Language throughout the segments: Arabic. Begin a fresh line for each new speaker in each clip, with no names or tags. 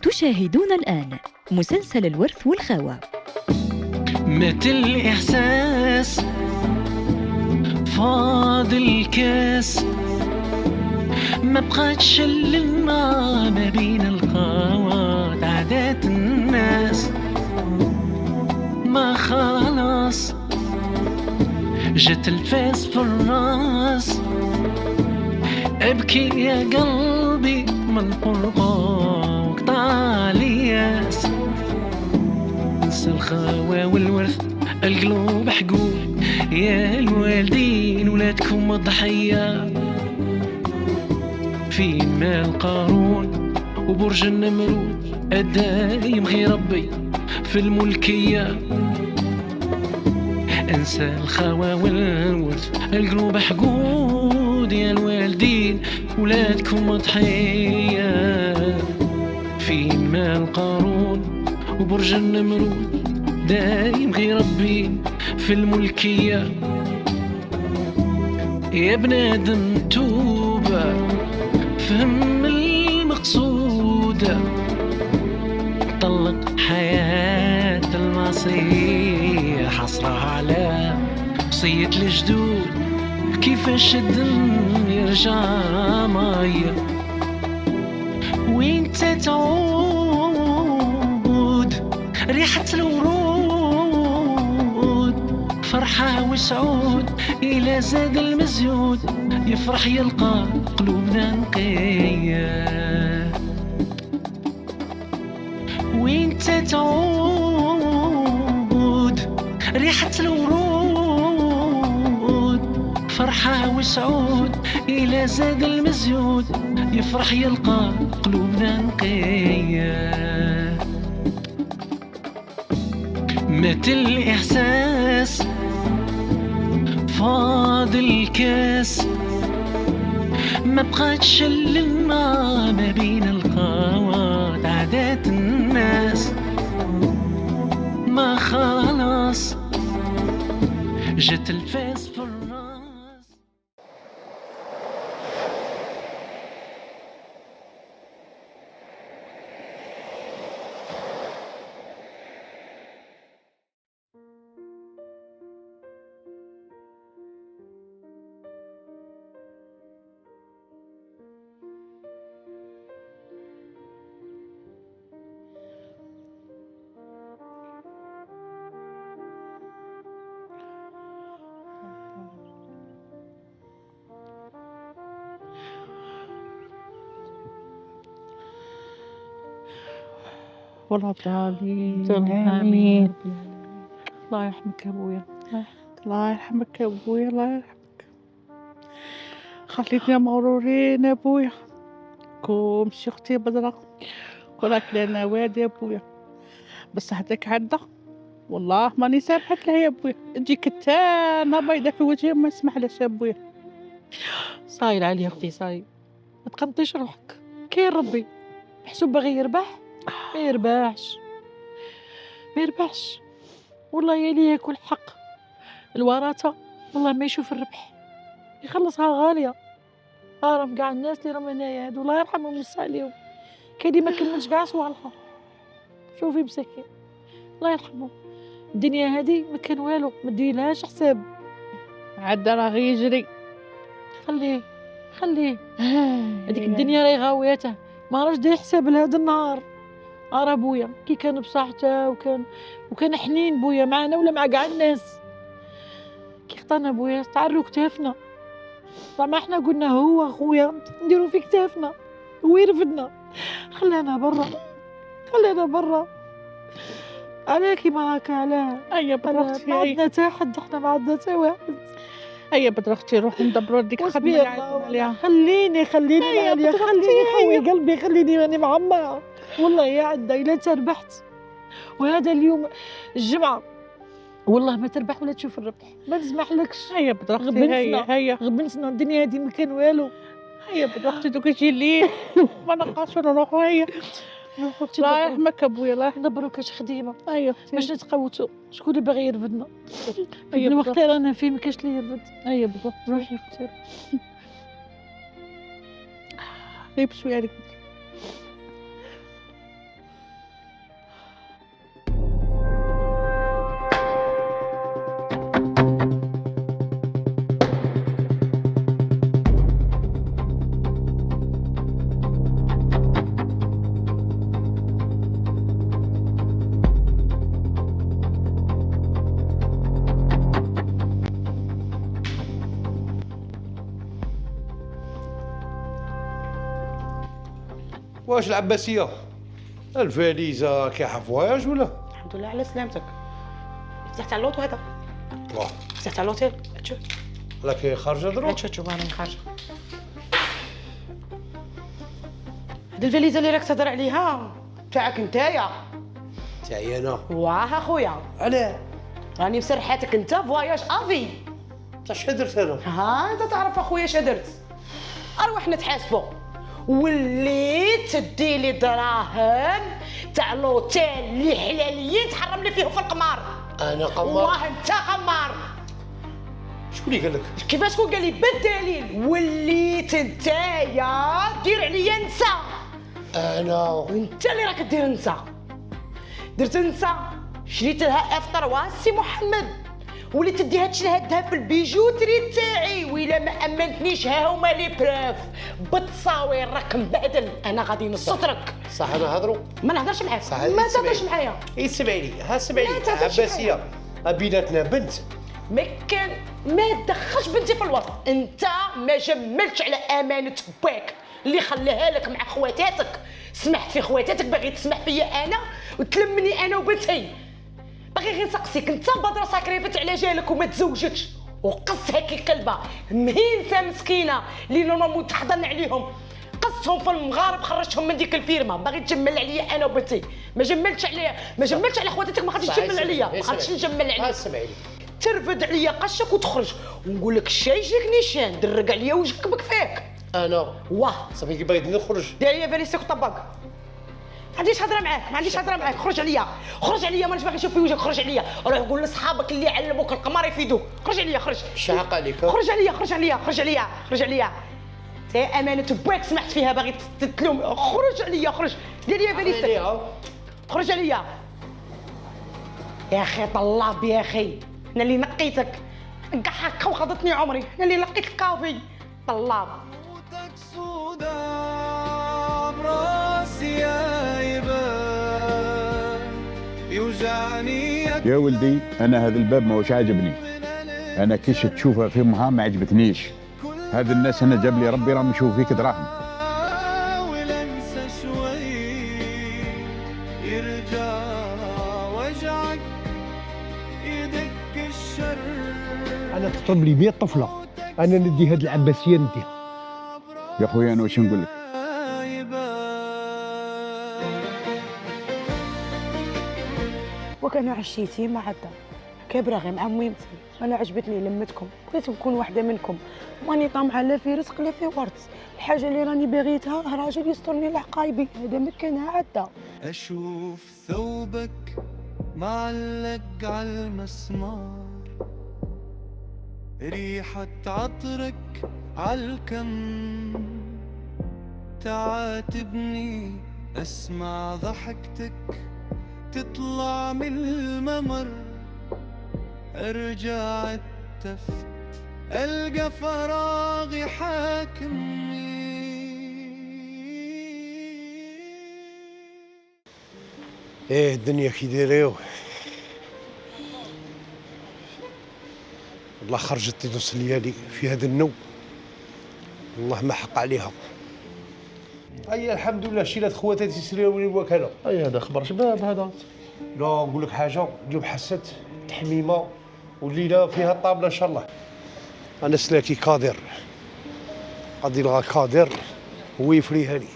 تشاهدون الآن مسلسل الورث والخاوة.
مات الإحساس فاض الكاس، ما بقاتش اللمة ما بين القوات، عادات الناس ما خلاص، جت الفاس في الراس. ابكي يا قلبي من الفرقة وقطع الياس، نسى الخاوة والورث القلوب حقود، يا الوالدين ولادكم الضحية. في مال قارون وبرج النمرود، الدايم غير ربي في الملكية. انسى الخاوة والورث القلوب حقود، يا الوالدين ولادكم ضحية. في مال قارون وبرج النمرود، دايم غير ربي في الملكية. يا بنادم توب فهم المقصود، طلق حياة المعصية، حصرها على وصية الجدود. كيفاش الدم يرجع مية وانت تعود، ريحة الورود فرحة وسعود. إلى زاد المزيود يفرح يلقى قلوبنا نقية، وانت تعود ريحة الورود فرحة وسعود. إلى زاد المزيود يفرح يلقى قلوبنا نقية. مات الإحساس فاض الكاس، ما بقاتش اللمة ما بين القوات، عادات الناس ما خلاص، جت الفاس في الراس.
والله الضالين
آمين. الله يرحمك يا أبويا.
الله يرحمك يا أبويا، الله يرحمك. خليتنا مغرورين يا أبويا، كوم أختي بدرة كلك لنا واد يا أبويا، بس هداك عدة والله ماني سامحت له يا أبويا. تجي كتانة بيضة في وجهي ما يسمح لهاش يا أبويا.
صايل علي أختي صايل، ما تقنطيش روحك، كاين ربي محسوب باغي يربح ما يربحش ما يربحش. والله يا لي ياكل حق الورثة، والله ما يشوف الربح يخلصها غالية. راهم كاع الناس اللي راهم هنايا هادو الله يرحمهم ويوسع عليهم، كاين اللي ما كملش كاع صوالحها. شوفي مساكين الله يرحمهم، الدنيا هادي ما كان والو، ما ديرلهاش حساب.
عدة راه يجري،
خليه هذيك الدنيا راهي غاويته، ما راش داير حساب لهذا النهار. راه بويا كي كان بصحته وكان حنين بويا معنا ولا مع كاع الناس. كي خطانا بويا تعروا كتافنا، زعما احنا قلنا هو خويا نديرو في كتافنا، هو يرفدنا خلانا برا. علاه كيما هكا؟ علاه؟
أيا
ما
بدرختي
عندنا تا حد، احنا ما عندنا تا واحد.
أيا بدرختي روحي ندبروا ديك الخدمة اللي عيطوا عليها.
خليني
أيا
عليا،
بدرختي
خليني خوي قلبي، خليني ماني معمرة والله يا عدة. إلا تربحت وهذا اليوم الجمعة والله ما تربح ولا تشوف الربح، ما نسمحلكش.
أيا بدرختي هيا
غبنتنا الدنيا هذه ما كان والو.
هيا بدرختي دوك يجي الليل ما نبقاش نروحوا. هيا الله يرحمك ابويا، الله يرحمك.
ندبروا كاش خديمه
ايوه
باش نتقوتوا. شكون اللي باغي يرفدنا؟
أيوة
الوقت اللي رانا فيه ما كاش اللي يرفد.
ايوه بالضبط.
روحي اختي
غير بشويه عليك.
واش العباسيه الفاليزه كيحف فواياج ولا؟
الحمد لله على سلامتك. فتحت على اللوطو هذا،
واه
فتحت على اللوتيل. تشوف
راكي خارجه دروك؟
تشوف راني خارجه. هاد الفاليزه اللي راك تهضر عليها تاعك نتايا.
تاعي انا.
واه اخويا
علاه؟
راني مسرحاتك انت فواياج افي.
انت اش درت انا؟
ها انت تعرف اخويا اش درت؟ اروح نتحاسبوا. وليت تدي لي دراهم تاع لوتيل اللي حلاليين تحرم لي فيهم في القمار.
انا قمر؟
والله انت قمار.
شكون اللي قال لك؟
كيفاش تكون قال لي بالدليل؟ وليت نتايا دير عليا نسا.
انا
وانت اللي راك دير نسا. درت نسا شريت لها اف 3 سي محمد، وليت تدي هادشي لهدها في البيجوتري تاعي. وإلا ما امنتنيش ها هما لي بروف بالتصاوير راك مبهدل. انا غادي نسترك.
صح انا هضروا؟
ما نهضرش معاك،
صح
ما تهضرش معايا.
اسمعي لي، ها اسمعي
لا
لي
تهضرش
عباسيه بيناتنا بنت.
ما تدخلش بنتي في الوسط. انت ما جملتش على امانه باك اللي خلاها لك مع خواتاتك. سمحت في خواتاتك، باغي تسمح فيا انا وتلمني انا وبنتي. باغي غير نسقسيك، انت بدر ساكريفيت على جالك وما تزوجتش وقصت هاك الكلبه مهينسه مسكينه اللي نورمالمون تحضن عليهم، قصتهم في المغارب خرجتهم من ديك الفيرما. باغي تجمل عليا انا وبنتي. ما جملتش على خواتاتك. ما غاديش تجمل عليا، ما غاديش نجمل عليك.
اسمعي لي،
ترفد عليا قشك وتخرج ونقول لك شي يجيك نيشان درق عليا وجهك بكفاك.
انا
واه
صافي كي بغيت نخرج
دير لي فاليسيك وطبق. ما عنديش هضره معاك، خرج عليا، مانيش باغي نشوف في وجهك. خرج عليا، روح قول لصحابك اللي علموك القمار يفيدوك. خرج عليا، خرج.
شحق عليك.
خرج عليا. تي امانه باك سمحت فيها باغي تتلوم. خرج عليا، دير لي فاليسيك. خرج عليا يا اخي. طلاب يا اخي، انا اللي نقيتك. كاع هكا وخضتني عمري. انا اللي لقيت الكافي. طلاب
يا ولدي انا هذا الباب ما هوش عاجبني. انا كيش تشوفها في امها ما عجبتنيش. هذا الناس انا جاب لي ربي راهم يشوفوا فيك دراهم.
انا تطلب لي 100 طفله، انا ندي هاد العباسيه نديها.
يا خويا انا واش نقول لك؟
وكان عشيتي ما عدا كابره غير مع ميمتي. انا عجبتني لمتكم، بغيت نكون واحده منكم. ماني طامعه لا في رزق لا في ورث. الحاجه اللي راني باغيتها راجل يسترني لعقايبي. هذا ما كان عدا.
اشوف ثوبك معلق على المسمار، ريحة عطرك عالكم، تعاتبني اسمع ضحكتك تطلع من الممر، ارجع التفت القى فراغي حاكمني.
ايه الدنيا كي دايره. والله خرجت لي نص ليالي في هذا النوم، والله ما حق عليها. اي الحمد لله شيلات خواتاتي يسريو لي الوكاله.
اي هذا خبر شباب هذا.
لا نقول لك حاجه، اليوم حسيت تحميمه والليله فيها الطابله ان شاء الله. انا سلاكي قادر، غادي نلغى قادر هو يفريها لي.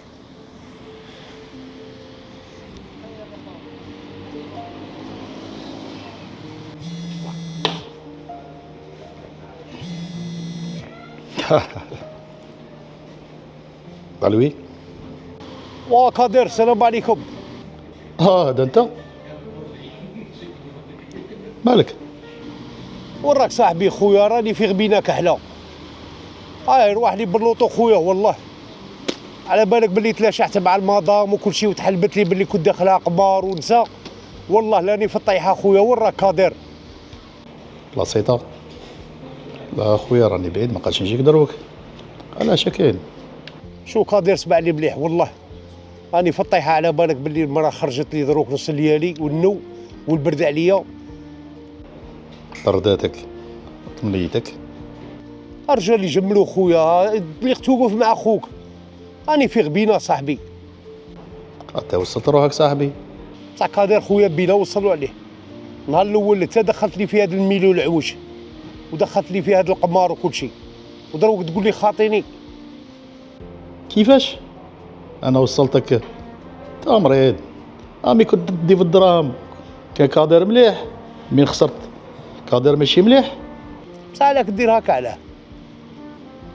علوي.
وقادر السلام عليكم.
هذا انت مالك؟
وراك صاحبي خويا راني في غبينه كحله. روح لي باللوطو خويا والله. على بالك بلي تلاشحت مع المدام وكل شيء وتحلبت لي بلي كنت داخلها قمار ونساء. والله لاني في الطيحه خويا. وراك قادر؟
بلاصيطه. لا خويا راني بعيد ما قادش نجيك دروك. علاش كاين؟
شو قادر اسمع لي مليح والله. راني في الطيحه على بالك بلي المراه خرجت لي دروك نص الليالي والنو والبرد عليا.
طرداتك وتمليتك.
الرجال يجملوا خويا، اللي توقف مع خوك. راني في غبينه صاحبي.
انت وصلت روحك صاحبي.
تاع قادر خويا بينا وصلوا عليه. النهار الاول انت دخلت لي في هذا الميل والعوج ودخلت لي في هذا القمار وكل شيء ودروك تقول لي خاطيني.
كيفاش انا وصلتك؟ انت مريض. امي كنت تدي في الدراهم. كان قادر مليح من خسرت. قادر ماشي مليح.
بصح عليك دير هكا علاه؟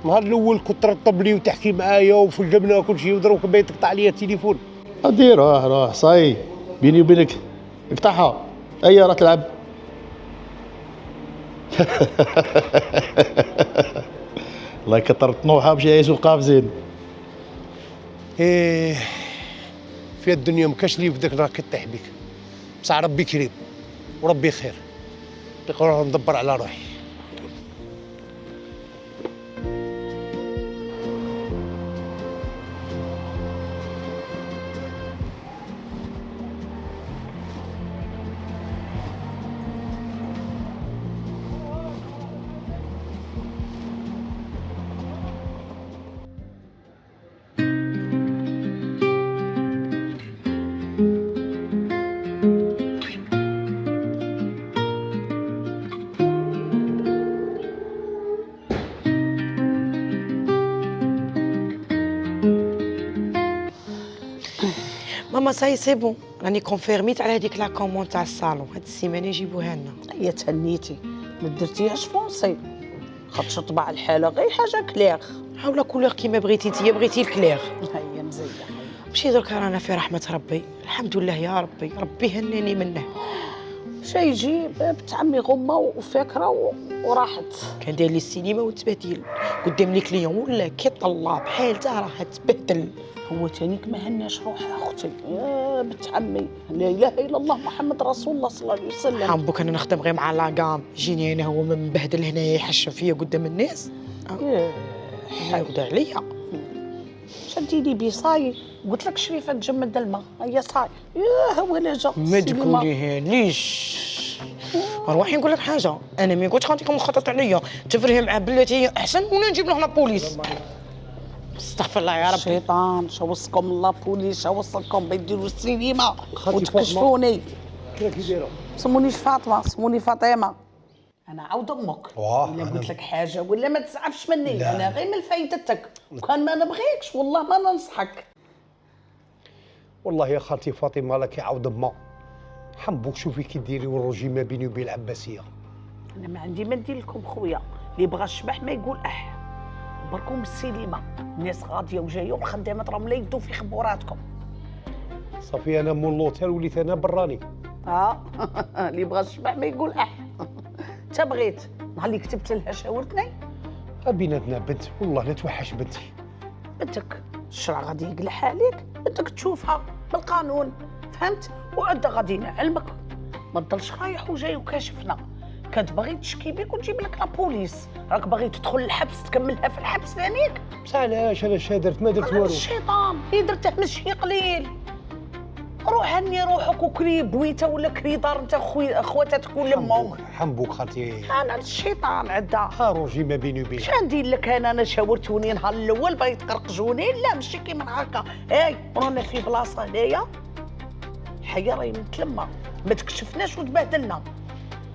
النهار الاول كنت ترطب لي وتحكي معايا وفي الجبنه وكل شيء ودروك باين تقطع لي التليفون.
ادير روح صاي بيني وبينك اقطعها. ايا راه تلعب. الله يكثر طنوحها باش يعيشوا قافزين.
ايه في الدنيا مكاش لي بدك راك كطيح بك. بصح ربي كريم وربي خير. نروح ندبر على روحي.
ماما ساي سي بون، راني كونفيرميت على هذيك لا كوموند تاع الصالون، هاد السيمانه يجيبوها لنا.
هي تهنيتي ما درتيهاش فونسي خاطش طبع الحاله غير حاجه كليغ.
حاولا كولور كيما بغيتي انتيا، بغيتي الكلير.
هيا مزيان.
مشي دركا رانا في رحمه ربي، الحمد لله يا ربي، ربي هناني منه.
شي يجي بنت عمي غمه وفكره وراحت.
كان داير لي السينما وتبهدل قدام لي كليون ولا كي طلع بحالتها راه تبهدل.
هو تانيك ما هناش روحها اختي يا بنت عمي. لا اله الا الله محمد رسول الله صلى الله عليه وسلم.
حنبوك انا نخدم غير مع لاكام، يجيني انا هو مبهدل هنايا يحشم فيا قدام الناس. يعاود عليا.
شدي لي بيصاي قلت لك شريفه تجمد الماء هيا صاي. يا هو لا جا
ما تقوليهاليش. روحي نقول لك حاجه، انا ملي قلت خاطيكم مخطط عليا تفرهي مع بلاتي احسن ولا نجيب له هنا بوليس. استغفر الله يا ربي.
الشيطان شوصكم الله بوليس شوصكم بيديروا السينما وتكشفوني.
كيفاش كيدايره؟
سمونيش فاطمه سموني فاطمه. انا عاود امك.
واه
الا قلت لك حاجه ولا ما تزعفش مني. لا. انا غير من فايدتك وكان ما نبغيكش والله ما ننصحك.
والله يا خالتي فاطمه لك يعاود ما حنبوك شوفي كي ديري والروجي ما بيني وبين العباسيه.
انا ما عندي ما ندير لكم خويا، اللي بغى الشبح ما يقول بركم السينما الناس غاديه وجايه والخدامات راهم لا يدوا في خبوراتكم.
صافي انا مول لوتيل وليت انا براني.
اللي بغى الشبح ما يقول انت بغيت نهار اللي كتبت لها شاورتني.
بيناتنا بنت والله لا توحش بنتي.
بنتك الشرع غادي يقلعها عليك، بنتك تشوفها بالقانون فهمت. وعد غادي نعلمك ما تضلش رايح وجاي وكاشفنا. كانت باغي تشكي بيك وتجيب لك لابوليس، راك باغي تدخل الحبس تكملها في الحبس ثانيك.
بصح علاش انا درت ما درت والو.
الشيطان اللي درته ماشي قليل. روح هني روحك وكري بويته ولا كري دار انت خواتاتك ولا امك.
حنبوك خالتي.
انا الشيطان عدا.
روجي ما بيني وبينك.
شنو ندير لك انا شاورتوني نهار الاول باغي تقرقجوني. لا ماشي كيما هكا. رانا في بلاصه هنايا الحياه راهي متلمه ما تكشفناش وتبهدلنا.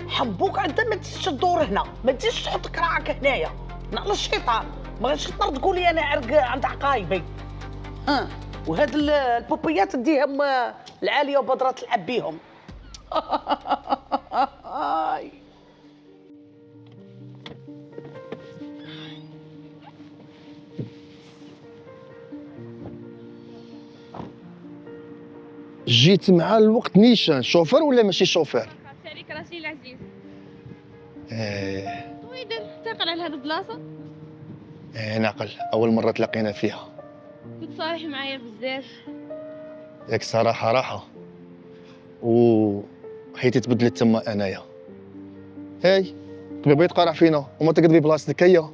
حنبوك عندها ما تجيش تدور هنا، ما تجيش تحط كراعك هنايا على الشيطان. ما غاديش تقدر تقولي انا عرق عند عقايبي. وهاد البوبيات ديهم العاليه وبدره تلعب بيهم.
جيت مع الوقت نيشان شوفير ولا ماشي شوفير؟
عليك راسي العزيز.
ويدير
تعقل على هاد البلاصه؟
نعقل اول مره تلاقينا فيها.
كنت صارح معايا بزاف.
ياك صراحه راحه و حيتي تبدلت تما انايا. تبغي تقارع فينا وما تقدري بلاصتك هيا.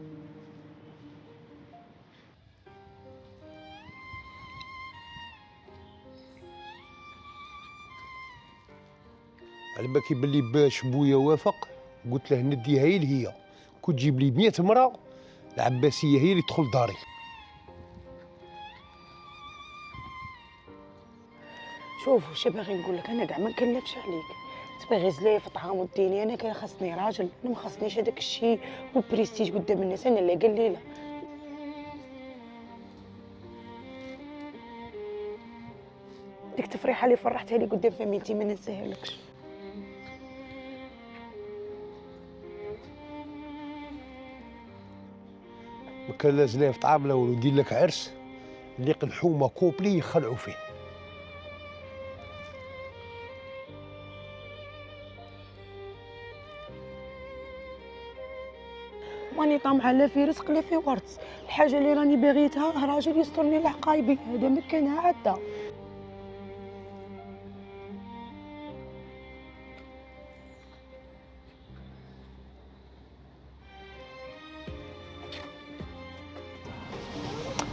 على بالك يبان لي باش بويا وافق قلت له نديها هي اللي هي كنت تجيب لي 100 مرة العباسيه هي اللي تدخل داري.
شوف واش باغي نقول لك، انا كاع ما نكلفش عليك، تبغي زليف طعام وديني، انا كان خاصني راجل، انا ما خاصنيش هذاك الشيء وبريستيج قدام الناس، انا اللي قليله. ديك التفريحه اللي فرحتها لي قدام فاميلتي ما ننساهالكش.
ما كان لا زلاف طعام لا والو، ندير لك عرس اللي قنحومه كوبلي يخلعوا فيه.
ماني طامعه لا في رزق لا في ورث، الحاجه اللي راني باغيتها راجل يسترني لعقايبي، هذا ما كان عاده.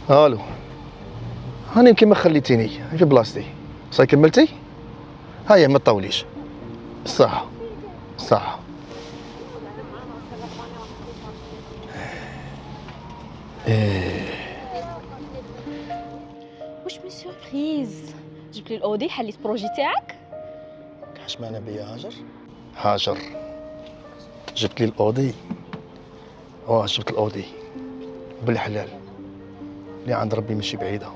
الو، هاني يمكن ما خليتيني في بلاصتي، صاي كملتي؟ هيا ما تطوليش. صح صح.
واش من سوربريز، جبت لي الاودي حليت بروجي تاعك.
اش معنى بيا هاجر؟ هاجر جبت لي الاودي. جبت الاودي بالحلال اللي عند ربي ماشي بعيده.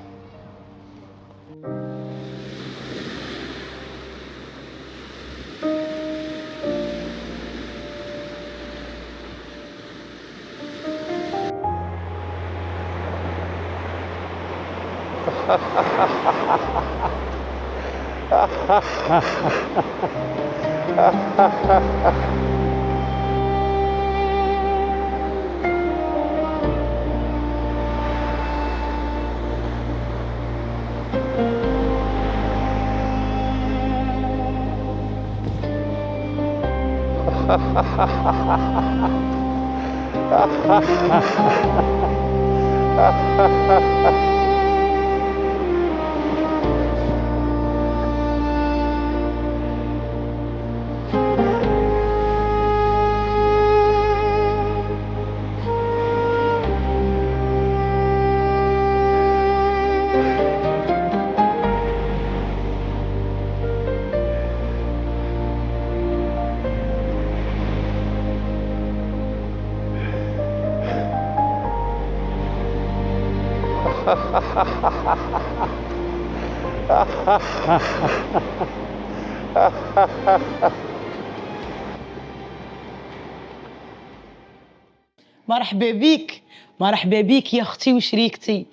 مرحبا بيك، مرحبا بيك يا اختي وشريكتي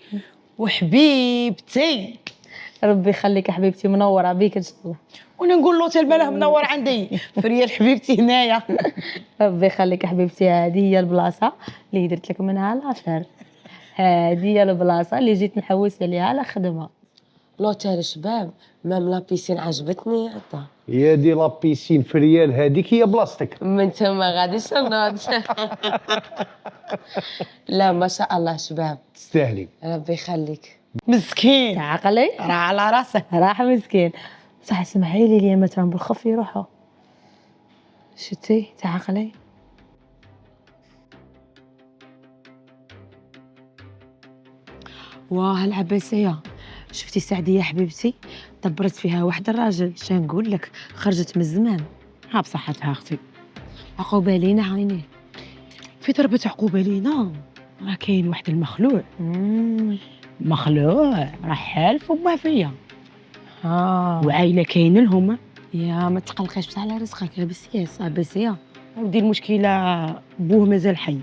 وحبيبتي.
ربي يخليك يا حبيبتي، منوره بيك ان شاء الله.
وانا نقول لوتيل ماله منور عندي فريال حبيبتي هنايا.
ربي يخليك يا حبيبتي، هذه هي البلاصه اللي درت لك منها لافير، هذه هي البلاصه اللي جيت نحوس عليها على خدمه.
لوتيل شباب، مام لابيسين عجبتني عطا.
يا دي لابيسين في ريال، هذيك هي بلاصتك.
من تما غاديش نوض. لا ما شاء الله شباب،
تستاهلي.
ربي يخليك.
مسكين
عقلي
راه على راسه،
راح مسكين. صح اسمحي لي اليوم ترى بالخف يروحوا. شتي تعقلي. واه العباسيه، شفتي سعديه حبيبتي دبرت فيها واحد الراجل، شنو نقول لك، خرجت من الزمان. ها بصحتها اختي، عقوبه لينا عيني.
في ضربة عقوبة لينا، راه كاين واحد المخلوع. مخلوع راه حالف وما فيا. وعائله كاينه لهم.
يا ما تقلقيش بصح على رزقك، عباسيه عباسيه.
ودي المشكله بوه مازال حي.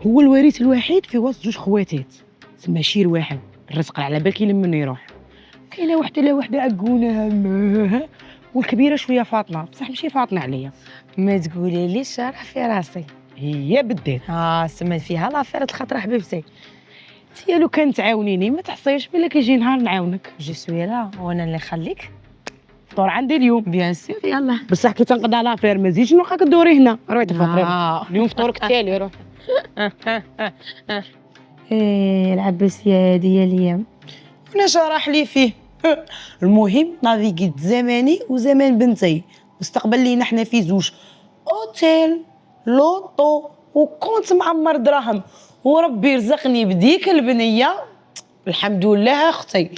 هو الوريث الوحيد في وسط جوج خواتات، تما شير واحد، الرزق على بالك لمن يروح. كاينه وحده لا وحده عقونه همها، والكبيره شويه فاطمه، بصح ماشي فاطمه عليا.
ما تقولي لي راه في راسي
هي بدات.
سما فيها لافير الخطره حبيبتي.
انتيا لو كان تعاونيني ما تحصيش بلا كيجي نهار نعاونك.
جو سوي لا، وانا اللي نخليك.
فطور عندي اليوم
بيان سور. يلا
بصح كي تنقضى لافير ما تزيدش نبقاك تدوري هنا، روحي تفطري. اليوم فطورك التالي روح.
العباسيه هذه اليوم
انا شرح لي فيه. المهم نافيغيت زماني وزمان بنتي، مستقبل لينا حنا في زوج، اوتيل لوطو وكونت معمر دراهم، وربي رزقني بديك البنيه. الحمد لله اختي،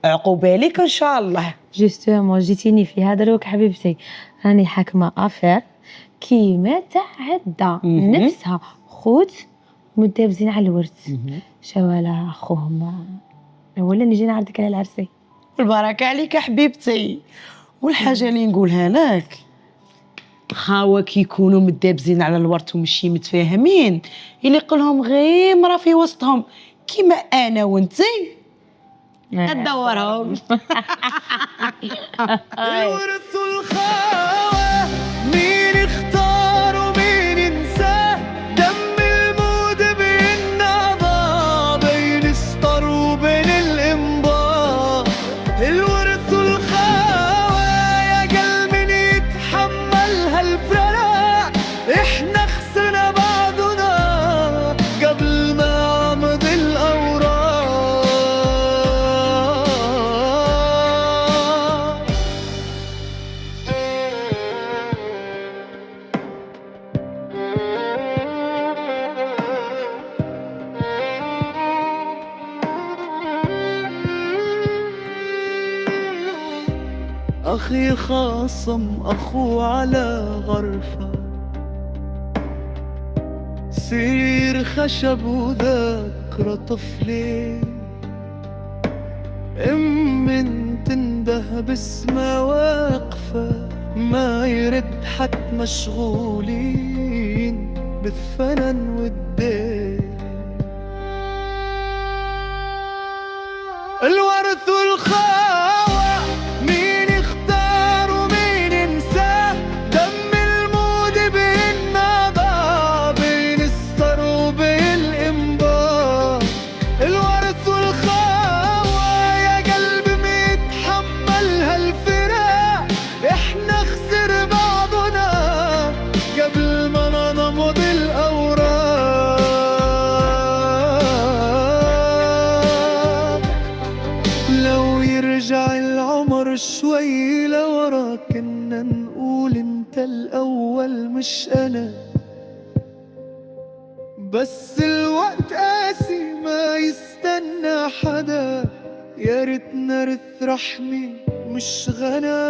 عقوبالك ان شاء الله.
جوستومون جيتيني فيها دروك حبيبتي، راني حاكمه افير كيما تعدى نفسها خوت مدابزين على الورث. شوالا اخوهم ولا نجي نعرضك على العرسي.
البركه عليك حبيبتي. والحاجه اللي نقولها لك، خاوة كي يكونوا مدابزين على الورث ومشي متفاهمين يليق لهم غير مرا في وسطهم كيما انا وانتي ندورهم.
الورث والخاوة مين يختار ومين ينساه، دم المود بالنظام بين السطر وبين الإنباء. الورث والخاوة يا قلب من يتحمل هالفراق، احنا خسرنا بعضنا قبل ما عمض الأوراق. أخي خاصم أخوه على غرفة، سرير خشب وذكرى طفلين، تنده باسمه واقفة ما يرد حد مشغولين بالثنن والدين. الورث والخاوة مين يختار ومين ينساه، دم المود بالنظى بين السر وبين الإنباء. الورث والخاوة يا قلب ميتحمل هالفراق، احنا خسر بعضنا قبل ما نمض الأوراق. لو يرجع العمر شوي لورا كنا نقول انت الأول مش أنا، بس الوقت قاسي ما يستنى حدا، يا ريت نرث رحمي مش غنى.